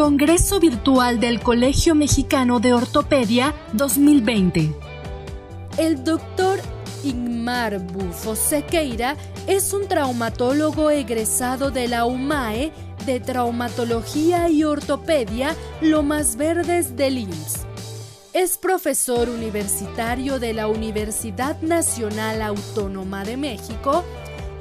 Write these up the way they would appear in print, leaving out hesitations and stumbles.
Congreso Virtual del Colegio Mexicano de Ortopedia 2020. El doctor Igmar Bufo Sequeira es un traumatólogo egresado de la UMAE de Traumatología y Ortopedia Lomas Verdes del IMSS. Es profesor universitario de la Universidad Nacional Autónoma de México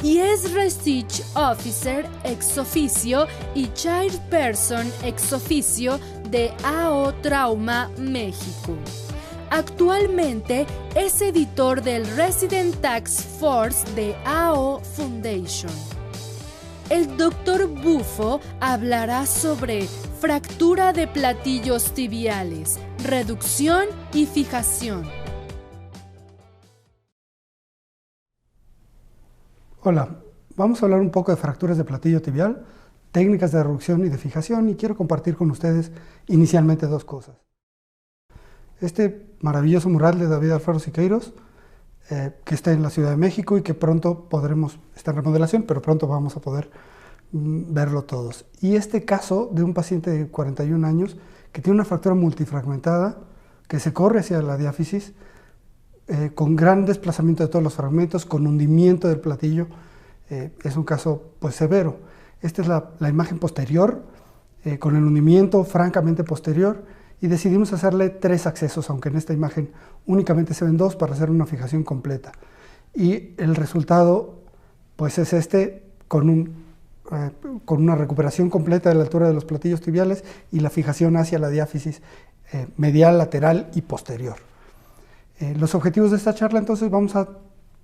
y es Research Officer ex officio y Chairperson ex officio de AO Trauma México. Actualmente es editor del Resident Task Force de AO Foundation. El Dr. Bufo hablará sobre fractura de platillos tibiales, reducción y fijación. Hola, vamos a hablar un poco de fracturas de platillo tibial, técnicas de reducción y de fijación, y quiero compartir con ustedes inicialmente dos cosas. Este maravilloso mural de David Alfaro Siqueiros, que está en la Ciudad de México y que pronto está en remodelación, pero pronto vamos a poder verlo todos. Y este caso de un paciente de 41 años que tiene una fractura multifragmentada, que se corre hacia la diáfisis, con gran desplazamiento de todos los fragmentos, con hundimiento del platillo. Es un caso pues severo. Esta es la imagen posterior, con el hundimiento francamente posterior, y decidimos hacerle 3 accesos, aunque en esta imagen únicamente se ven 2 para hacer una fijación completa. Y el resultado pues es este, con una recuperación completa de la altura de los platillos tibiales y la fijación hacia la diáfisis medial, lateral y posterior. Los objetivos de esta charla, entonces, vamos a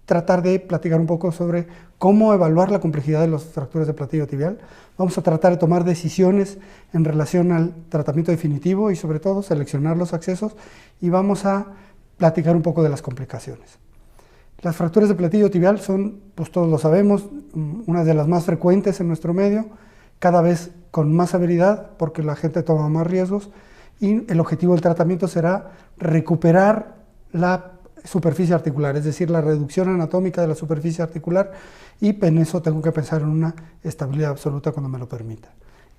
tratar de platicar un poco sobre cómo evaluar la complejidad de las fracturas de platillo tibial. Vamos a tratar de tomar decisiones en relación al tratamiento definitivo y, sobre todo, seleccionar los accesos, y vamos a platicar un poco de las complicaciones. Las fracturas de platillo tibial son, pues todos lo sabemos, una de las más frecuentes en nuestro medio, cada vez con más severidad porque la gente toma más riesgos, y el objetivo del tratamiento será recuperar la superficie articular, es decir, la reducción anatómica de la superficie articular, y en eso tengo que pensar en una estabilidad absoluta cuando me lo permita.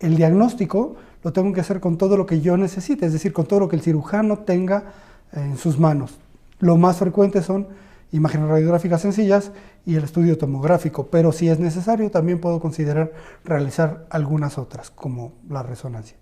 El diagnóstico lo tengo que hacer con todo lo que yo necesite, es decir, con todo lo que el cirujano tenga en sus manos. Lo más frecuente son imágenes radiográficas sencillas y el estudio tomográfico, pero si es necesario también puedo considerar realizar algunas otras, como la resonancia.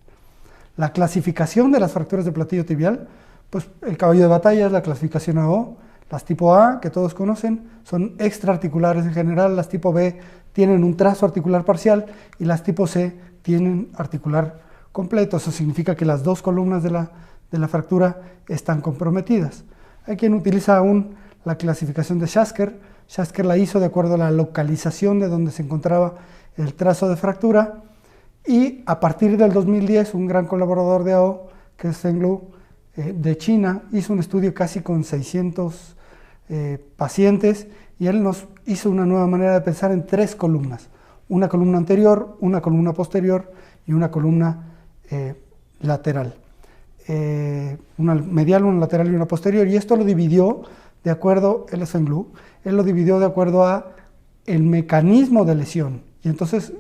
La clasificación de las fracturas de platillo tibial, pues el caballo de batalla es la clasificación AO. Las tipo A, que todos conocen, son extraarticulares en general, las tipo B tienen un trazo articular parcial y las tipo C tienen articular completo. Eso significa que las 2 columnas de la fractura están comprometidas. Hay quien utiliza aún la clasificación de Schasker. Schasker la hizo de acuerdo a la localización de donde se encontraba el trazo de fractura, y a partir del 2010 un gran colaborador de AO, que es Feng Lu, de China, hizo un estudio casi con 600 pacientes, y él nos hizo una nueva manera de pensar en 3 columnas, una columna anterior, una columna posterior y una columna lateral, una medial, una lateral y una posterior, y esto lo dividió de acuerdo, él es Feng Lu, él lo dividió de acuerdo a el mecanismo de lesión, y entonces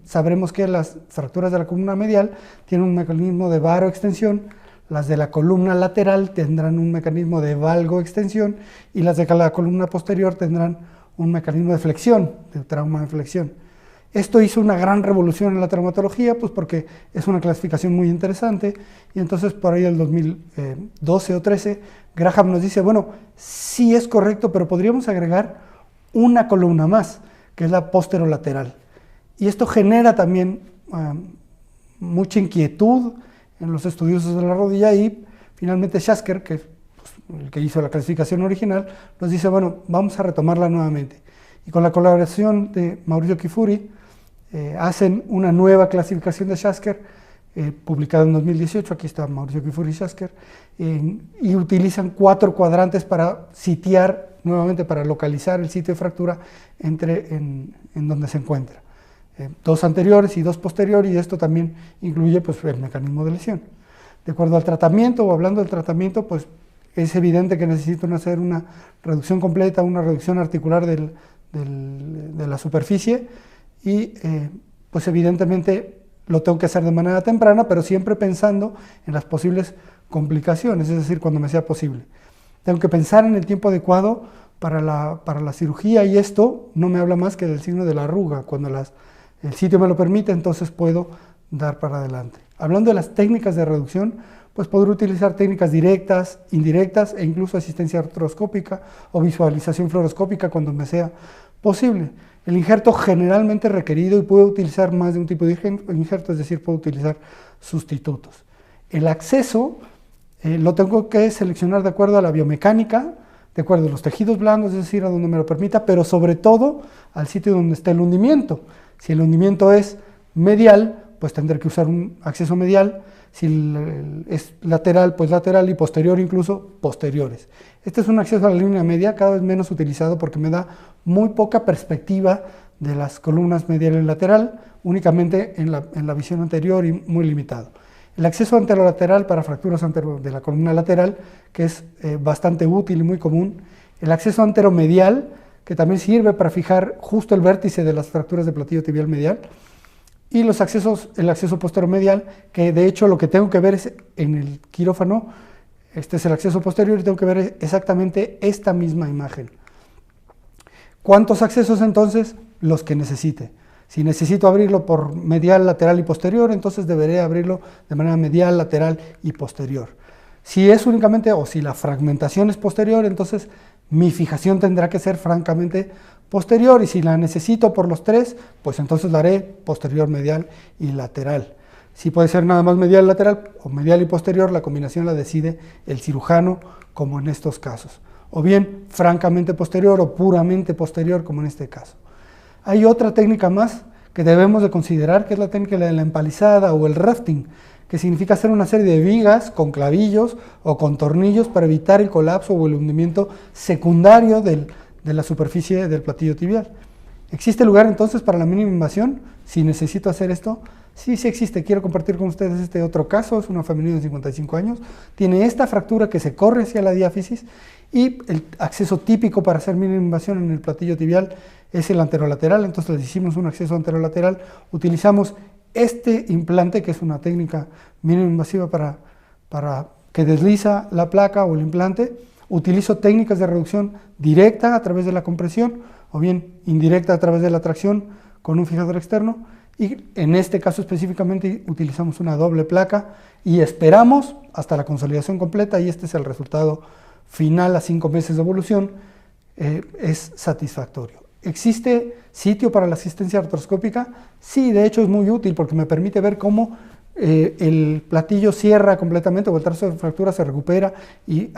sabremos que las fracturas de la columna medial tienen un mecanismo de varoextensión, las de la columna lateral tendrán un mecanismo de valgoextensión, y las de la columna posterior tendrán un mecanismo de flexión, de trauma de flexión. Esto hizo una gran revolución en la traumatología, pues porque es una clasificación muy interesante, y entonces por ahí del 2012 o 13, Graham nos dice, bueno, sí es correcto, pero podríamos agregar una columna más, que es la posterolateral. Y esto genera también mucha inquietud en los estudiosos de la rodilla, y finalmente Schasker, que es el que hizo la clasificación original, nos dice, bueno, vamos a retomarla nuevamente. Y con la colaboración de Mauricio Kifuri, hacen una nueva clasificación de Schasker, publicada en 2018, aquí está Mauricio Kifuri y Schasker, y utilizan 4 cuadrantes para sitiar, nuevamente para localizar el sitio de fractura en donde se encuentra. 2 anteriores y 2 posteriores, y esto también incluye pues, el mecanismo de lesión. De acuerdo al tratamiento, o hablando del tratamiento, pues es evidente que necesitan hacer una reducción completa, una reducción articular de la superficie, y pues evidentemente lo tengo que hacer de manera temprana, pero siempre pensando en las posibles complicaciones, es decir, cuando me sea posible. Tengo que pensar en el tiempo adecuado para la cirugía, y esto no me habla más que del signo de la arruga. Cuando el sitio me lo permite, entonces puedo dar para adelante. Hablando de las técnicas de reducción, pues podré utilizar técnicas directas, indirectas e incluso asistencia artroscópica o visualización fluoroscópica cuando me sea posible. El injerto generalmente requerido, y puedo utilizar más de un tipo de injerto, es decir, puedo utilizar sustitutos. El acceso lo tengo que seleccionar de acuerdo a la biomecánica, de acuerdo a los tejidos blandos, es decir, a donde me lo permita, pero sobre todo al sitio donde está el hundimiento. Si el hundimiento es medial, pues tendré que usar un acceso medial. Si es lateral, pues lateral, y posterior incluso posteriores. Este es un acceso a la línea media cada vez menos utilizado porque me da muy poca perspectiva de las columnas medial y lateral, únicamente en la visión anterior y muy limitado. El acceso anterolateral para fracturas de la columna lateral, que es bastante útil y muy común. El acceso anteromedial, que también sirve para fijar justo el vértice de las fracturas de platillo tibial medial. Y el acceso posteromedial, que de hecho lo que tengo que ver es en el quirófano, este es el acceso posterior, y tengo que ver exactamente esta misma imagen. ¿Cuántos accesos entonces? Los que necesite. Si necesito abrirlo por medial, lateral y posterior, entonces deberé abrirlo de manera medial, lateral y posterior. Si es únicamente, o si la fragmentación es posterior, entonces mi fijación tendrá que ser francamente posterior, y si la necesito por los tres, pues entonces la haré posterior, medial y lateral. Si puede ser nada más medial, lateral o medial y posterior, la combinación la decide el cirujano, como en estos casos. O bien francamente posterior o puramente posterior, como en este caso. Hay otra técnica más que debemos de considerar, que es la técnica de la empalizada o el rafting, que significa hacer una serie de vigas con clavillos o con tornillos para evitar el colapso o el hundimiento secundario de la superficie del platillo tibial. ¿Existe lugar entonces para la mínima invasión si necesito hacer esto? Sí, sí existe. Quiero compartir con ustedes este otro caso. Es una femenina de 55 años. Tiene esta fractura que se corre hacia la diáfisis, y el acceso típico para hacer mínima invasión en el platillo tibial es el anterolateral. Entonces le hicimos un acceso anterolateral. Utilizamos este implante, que es una técnica mínima invasiva para que desliza la placa o el implante. Utilizo técnicas de reducción directa a través de la compresión, o bien indirecta a través de la tracción con un fijador externo, y en este caso específicamente utilizamos una doble placa y esperamos hasta la consolidación completa, y este es el resultado final a 5 meses de evolución. Es satisfactorio. ¿Existe sitio para la asistencia artroscópica? Sí, de hecho es muy útil porque me permite ver cómo el platillo cierra completamente, o el trazo de fractura se recupera, y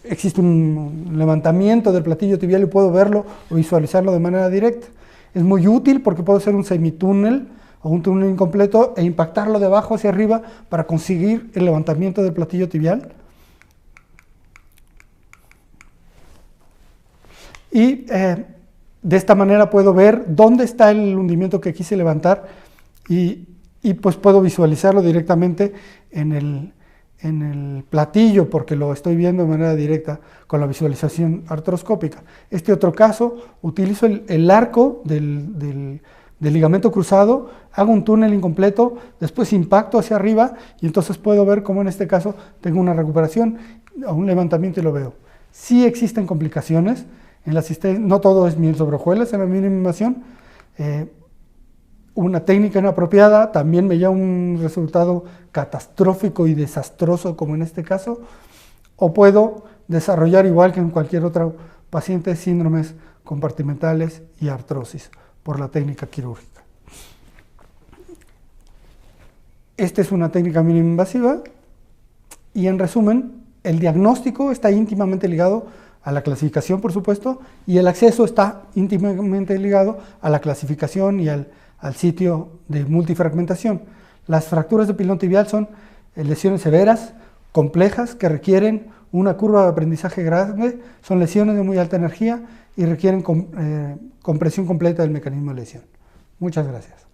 existe un levantamiento del platillo tibial y puedo verlo o visualizarlo de manera directa. Es muy útil porque puedo hacer un semitúnel o un túnel incompleto e impactarlo de abajo hacia arriba para conseguir el levantamiento del platillo tibial. Y de esta manera puedo ver dónde está el hundimiento que quise levantar, y pues puedo visualizarlo directamente en el platillo, porque lo estoy viendo de manera directa con la visualización artroscópica. Este otro caso, utilizo el arco del ligamento cruzado, hago un túnel incompleto, después impacto hacia arriba, y entonces puedo ver cómo en este caso tengo una recuperación o un levantamiento, y lo veo. Sí existen complicaciones en la asistencia, no todo es miel sobre hojuelas en la mínima invasión. Una técnica inapropiada también me lleva a un resultado catastrófico y desastroso, como en este caso, o puedo desarrollar, igual que en cualquier otro paciente, síndromes compartimentales y artrosis por la técnica quirúrgica. Esta es una técnica mínima invasiva, y en resumen, el diagnóstico está íntimamente ligado a la clasificación, por supuesto, y el acceso está íntimamente ligado a la clasificación y al sitio de multifragmentación. Las fracturas de pilón tibial son lesiones severas, complejas, que requieren una curva de aprendizaje grande, son lesiones de muy alta energía y requieren compresión completa del mecanismo de lesión. Muchas gracias.